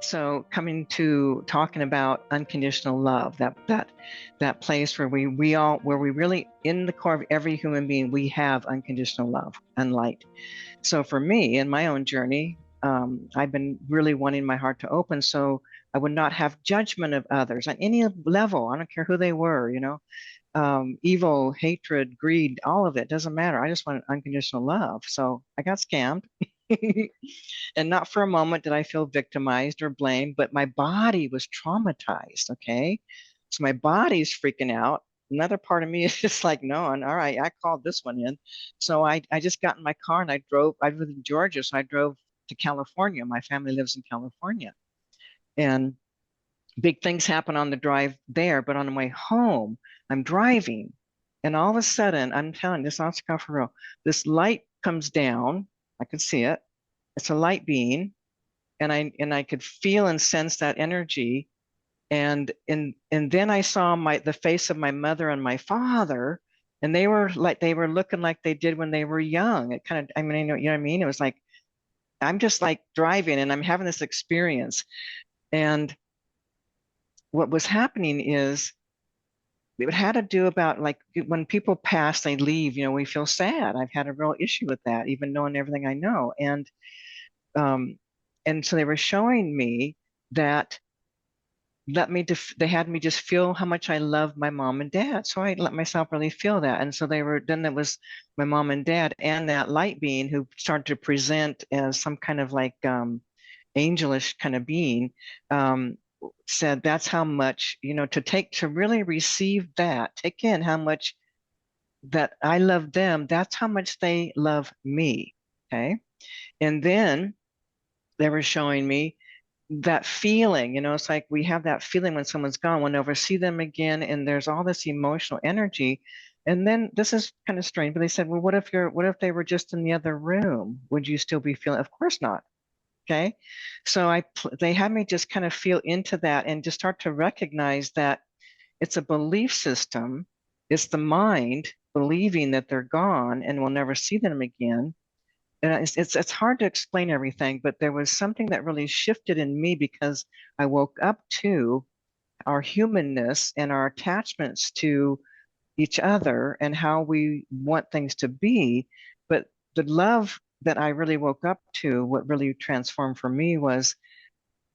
So coming to talking about unconditional love, that place where we really, in the core of every human being, we have unconditional love and light. So for me, in my own journey, I've been really wanting my heart to open so I would not have judgment of others on any level. I don't care who they were, evil, hatred, greed, all of it doesn't matter. I just wanted unconditional love. So I got scammed. And not for a moment did I feel victimized or blamed, but my body was traumatized. Okay. So my body's freaking out. Another part of me is just like, no, and all right, I called this one in. So I just got in my car and I live in Georgia. So I drove to California. My family lives in California. And big things happen on the drive there, but on the way home, I'm driving. And all of a sudden, I'm telling you, this honest to God for real, this light comes down. I can see it. It's a light being, and I could feel and sense that energy. And then I saw the face of my mother and my father, and they were looking like they did when they were young. It kind of, I mean, you know what I mean? It was like I'm just like driving and I'm having this experience. And what was happening is it had to do about like when people pass, they leave, we feel sad. I've had a real issue with that, even knowing everything I know. Um, and so they were showing me that they had me just feel how much I love my mom and dad. So I let myself really feel that. And so then it was my mom and dad and that light being who started to present as some kind of like angelish kind of being, said that's how much, to really receive that, take in how much that I love them, that's how much they love me. Okay. And then they were showing me that feeling, it's like we have that feeling when someone's gone, we'll never see them again. And there's all this emotional energy. And then this is kind of strange, but they said, well, what if they were just in the other room? Would you still be feeling? Of course not. Okay. So they had me just kind of feel into that and just start to recognize that it's a belief system. It's the mind believing that they're gone and we'll never see them again. And it's hard to explain everything, but there was something that really shifted in me because I woke up to our humanness and our attachments to each other and how we want things to be. But the love that I really woke up to, what really transformed for me was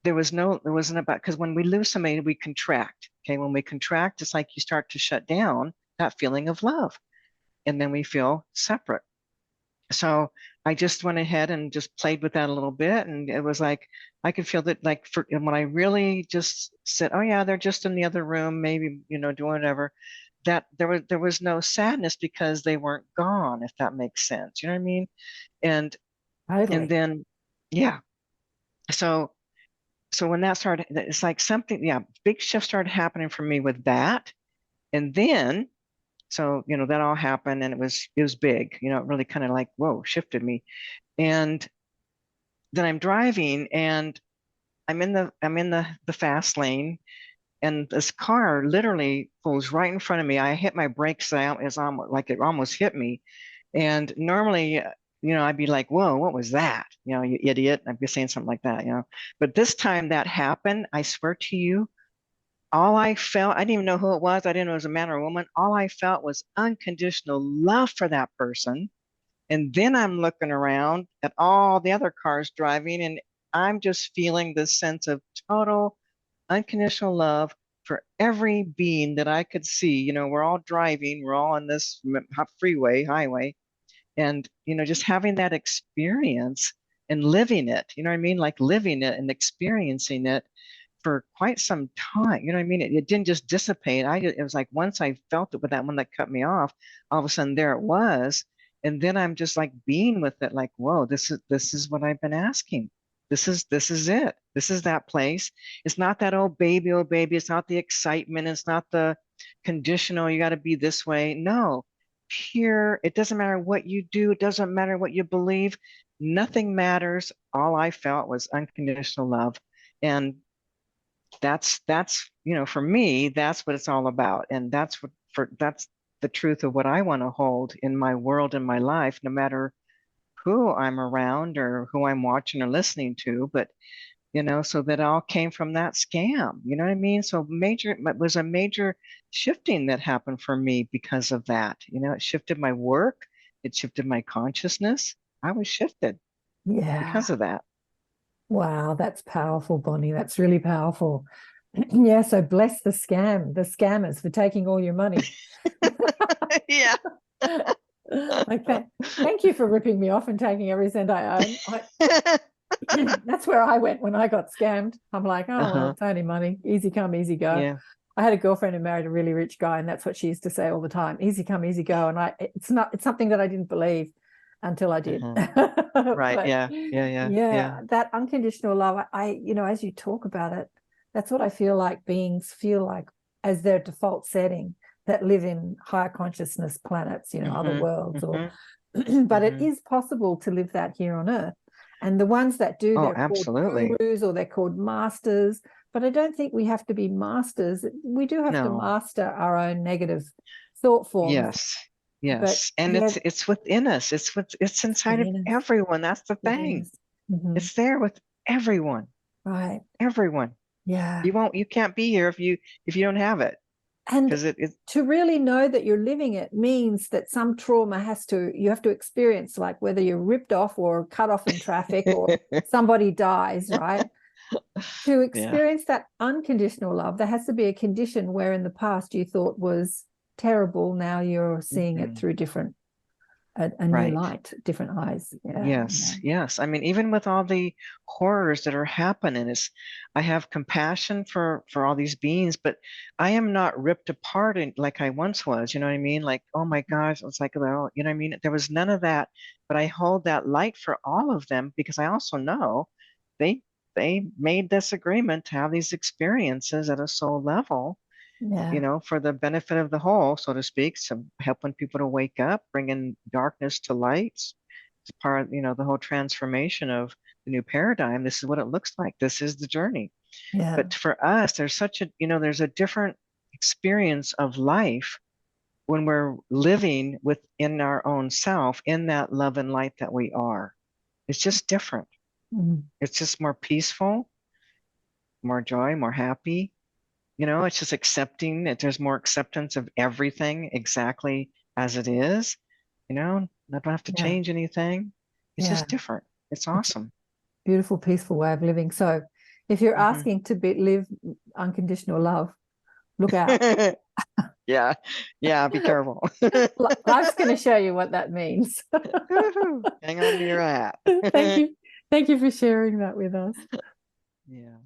it wasn't about, because when we lose somebody, we contract. Okay. When we contract, it's like you start to shut down that feeling of love. And then we feel separate. So I just went ahead and just played with that a little bit. And it was like, I could feel that like when I really just said, oh yeah, they're just in the other room, maybe, doing whatever, that there was no sadness because they weren't gone, if that makes sense. You know what I mean? And and Totally. then yeah. So when that started, it's like something, yeah, big shift started happening for me with that. And then that all happened and it was big, it really kind of like, whoa, shifted me. And then I'm driving and I'm in the fast lane and this car literally pulls right in front of me. I hit my brakes as almost like it almost hit me. And normally, I'd be like, whoa, what was that? You idiot. I'd be saying something like that. But this time that happened, I swear to you, all I felt, I didn't even know who it was. I didn't know it was a man or a woman. All I felt was unconditional love for that person. And then I'm looking around at all the other cars driving, and I'm just feeling this sense of total unconditional love for every being that I could see. We're all driving, we're all on this highway, and, just having that experience and living it, you know what I mean? Like living it and experiencing it for quite some time. You know what I mean? It didn't just dissipate. It was like once I felt it with that one that cut me off, all of a sudden there it was. And then I'm just like being with it, like, whoa, this is what I've been asking. This is it. This is that place. It's not that oh baby, oh baby. It's not the excitement. It's not the conditional, you got to be this way. No, pure, it doesn't matter what you do, it doesn't matter what you believe, nothing matters. All I felt was unconditional love. And that's for me that's what it's all about, and that's the truth of what I want to hold in my world, in my life, no matter who I'm around or who I'm watching or listening to. But So that all came from that scam. You know what I mean? So it was a major shifting that happened for me because of that. It shifted my work, it shifted my consciousness. I was shifted Yeah. because of that. Wow, that's powerful, Bonnie. That's really powerful. Yeah, so bless the scammers for taking all your money. Yeah. Like that. Thank you for ripping me off and taking every cent I own. That's where I went when I got scammed. I'm like, oh, well, Uh-huh. it's only money. Easy come, easy go. Yeah. I had a girlfriend who married a really rich guy, and that's what she used to say all the time. Easy come, easy go. And it's something that I didn't believe until I did. Uh-huh. Right. But Yeah. Yeah. Yeah. yeah, Yeah. that unconditional love, as you talk about it, that's what I feel like beings feel like as their default setting that live in higher consciousness planets, other Mm-hmm. worlds, or Mm-hmm. but it Mm-hmm. is possible to live that here on Earth. And the ones that do, Oh, they're called absolutely. gurus or they're called masters. But I don't think we have to be masters. We do have to No. master our own negative thought forms. Yes. But Yes. And yeah, it's within us. It's it's inside of within us. everyone. That's the thing. Yes. Mm-hmm. It's there with everyone. Right. Everyone. Yeah. You can't be here if you don't have it. And Because it to really know that you're living it means that some trauma you have to experience, like whether you're ripped off or cut off in traffic or somebody dies, right? To yeah. experience that unconditional love, there has to be a condition where in the past you thought was terrible. Now you're seeing it Mhm. through a new Right. light, different eyes. Yeah. Yes, yes. I mean, even with all the horrors that are happening, I have compassion for all these beings, but I am not ripped apart like I once was. You know what I mean? Like, oh my gosh, it's like, well, you know what I mean? There was none of that, but I hold that light for all of them because I also know they they made this agreement to have these experiences at a soul level, Yeah. for the benefit of the whole, so to speak, so helping people to wake up, bringing darkness to light. It's part of, the whole transformation of the new paradigm. This is what it looks like. This is the journey. Yeah. But for us, there's a different experience of life when we're living within our own self, in that love and light that we are. It's just different. Mm. It's just more peaceful, more joy, more happy. It's just accepting that there's more acceptance of everything exactly as it is. I don't have to Yeah. change anything. It's Yeah. just different. It's It's a awesome. beautiful, peaceful way of living. So if you're Hmm. asking to live unconditional love, look out. Yeah. Yeah. Be careful. Life's going to show you what that means. Woohoo. Hang on to your hat. Thank you. Thank you for sharing that with us. Yeah.